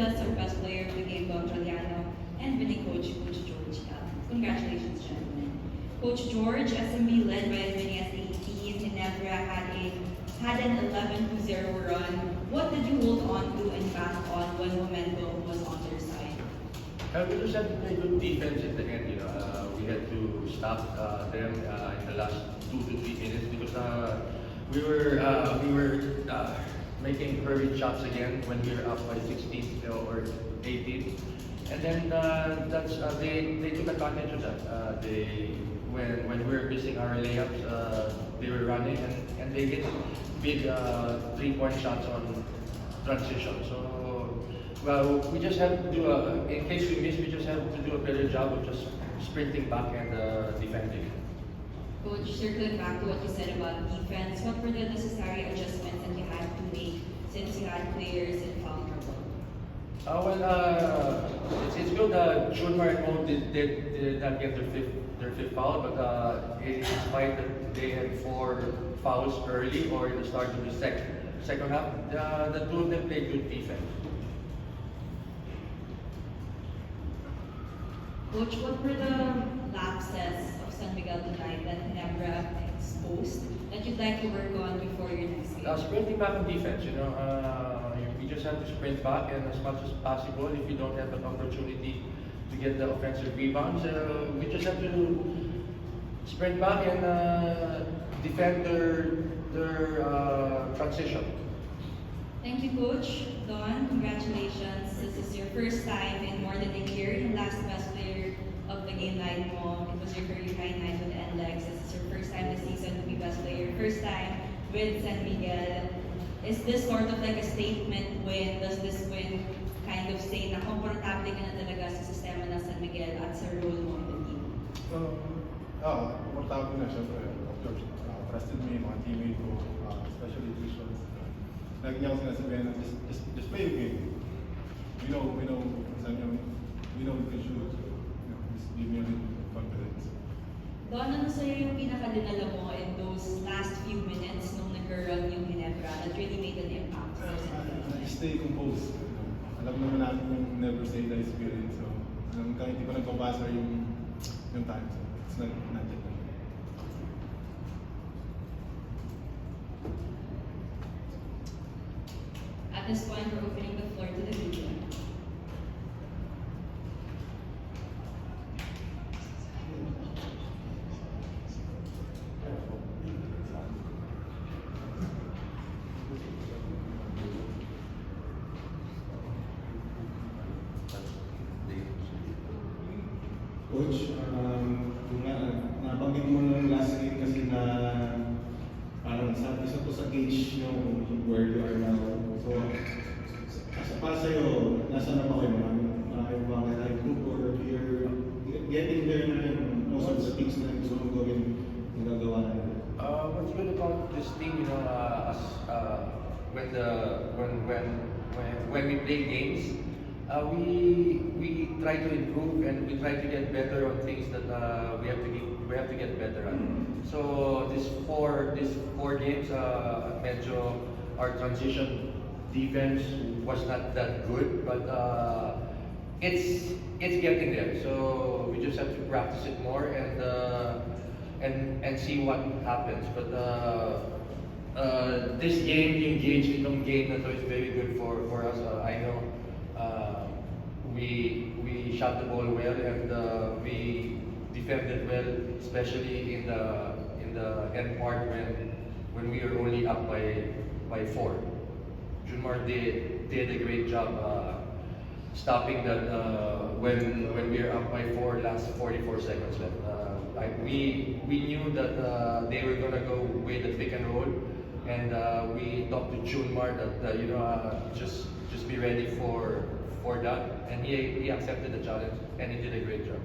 with us our best player of the game, Don Juliano, and winning coach, Coach George. Congratulations, gentlemen. Coach George, SMB led by as many as 18, Ginebra had an 11-0 run. What did you hold on to and pass on when momentum was on their side? We just had to play good defense in the end. We had to stop them in the last 2 to 3 minutes because we were making hurried shots again when we were up by 16 or 18, and then they took advantage of that. When we were missing our layups, they were running and they hit big 3-point shots on transition. So, well, we just have to do in case we miss, we just have to do a better job of just sprinting back and defending. Coach, circling back to what you said about defense, what were the necessary adjustments that you had to make since you had players in foul trouble? It's good. Junmar and Mo did not get their fifth foul, but in spite that they had 4 fouls early or in the start of the second half, the 2 of them played good defense. Coach, what were the lapses of San Miguel tonight that Ginebra exposed that you'd like to work on before your next game? Sprinting back on defense, we just have to sprint back, and as much as possible, if you don't have an opportunity to get the offensive rebounds, we just have to sprint back and defend their transition. Thank you, Coach. Don, congratulations. This is your first time in more than a year in last best player of the game night mo. It was your career high night with NLEX. This is your first time this season to be best player. First time with San Miguel. Is this sort of like a statement win? Does this win kind of say na komportable ka na talaga sa sistema ng San Miguel at sa role mo in the team? Komportable na syempre. Of course, trusted me, mga teammate ko, especially Christians. Lagi niya ako sinasabihan na just play the game. We know we can shoot. So, just give me a little confidence. Don, ano sa'yo yung pinakadinala mo in those last few minutes nung nag-run yung Ginebra that really made an impact? Stay composed. Alam naman natin yung never say die spirit. So, kahit hindi pa nagpapasa yung time. So, it's not yet. At this point, we're opening the floor to the media. Coach, nabanggit mo nung last game kasi na parang isa to sa gauge yung where you are now. So, para sa'yo, nasa na ba kayo yung mga na-improve or you're getting there na rin most of the things na gusto mong gawin yung gagawa na rin? What's good about this team, when we play games, we try to improve and we try to get better on things that we have to get better at. So these four games, medyo our transition defense was not that good, but it's getting there. So we just have to practice it more and see what happens. But this game, engaged itong game na to is very good for us. I know we shot the ball well and we defended well, especially in the end part when we were only up by 4. Junmar did a great job stopping that when we were up by 4 last 44 seconds left. We knew that they were gonna go with the pick and roll, and we talked to Junmar that just be ready for that, and he accepted the challenge and he did a great job.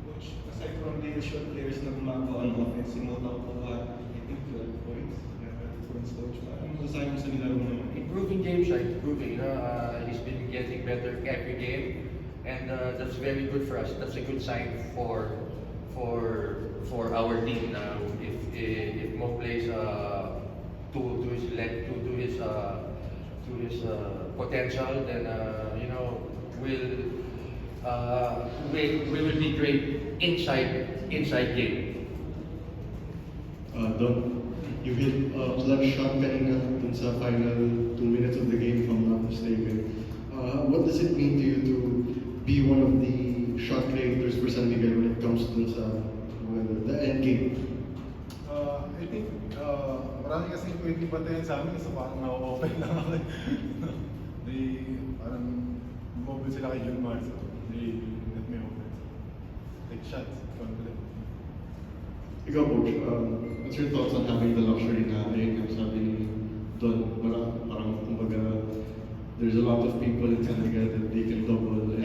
Coach, aside from the usual players na gumagawa ng offense, si Mota Opuat, I think 12 points. 12 points, coach. Ano masasabi mo sa nilaro mo naman? Improving game siya, improving. He's been getting better every game, and that's very good for us. That's a good sign for our team. If Mo plays to his to his potential, then you know we will be great inside game. Don, you hit a clutch shot kanina dun sa final 2 minutes of the game, if I'm not mistaken. What does it mean to you to be one of the shot creators for San Miguel when it comes dun sa the end game? I think, marami kasi pwede batayan sa amin, so parang na-open lang ako. Parang mobile sila kay John Mar, so they let me open. Take shots, confident. Ikaw, Coach, what's your thoughts on having the luxury na, ayun nga, sabi ni Don, parang kumbaga, there's a lot of people in San Miguel that they can double. And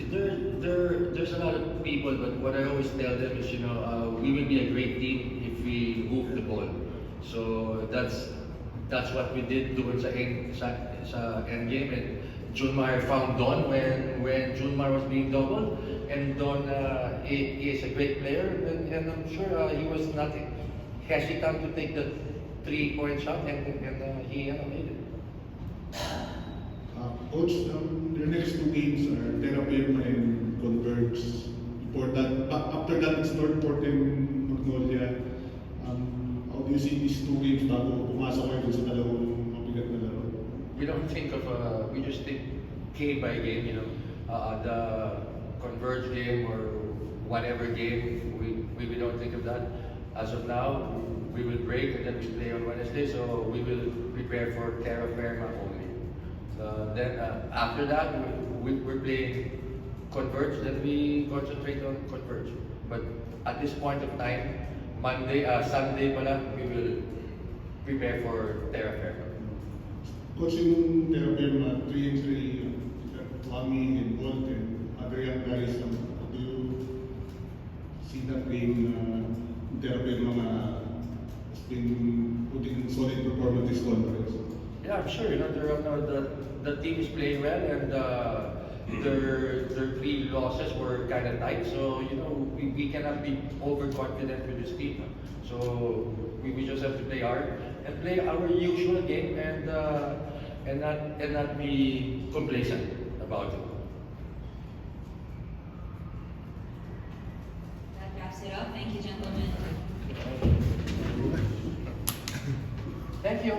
There's a lot of people, but what I always tell them is, you know, we will be a great team if we move the ball. So that's what we did doon sa end game. And Junmar found Don when Junmar was being doubled, and Don he is a great player, and I'm sure he was not hesitant to take the 3-point shot, and he made it. Coach, your next 2 games are Terra Firma and Converge. After that, it's Northport and Magnolia. How do you see these 2 games bago pumasok kayo dun sa dalawang mabigat na laro? We don't think of we just think game by game, you know. The Converge game or whatever game, we don't think of that. As of now, we will break and then we play on Wednesday, so we will prepare for Terra Firma only. Then after that, we're playing Converge, then we concentrate on Converge. But at this point of time, Sunday pala, we will prepare for Terra Firma. Coach, yung Terra Firma, 3-3, Kwame and Bolt and other young guys, do you see that being Terra Firma has been putting solid performance this conference? Yeah, I'm sure. You know, the team is playing well, and their 3 losses were kind of tight. So you know, we cannot be overconfident with this team. So we just have to play hard and play our usual game, and not be complacent about it. That wraps it up. Thank you, gentlemen. Thank you.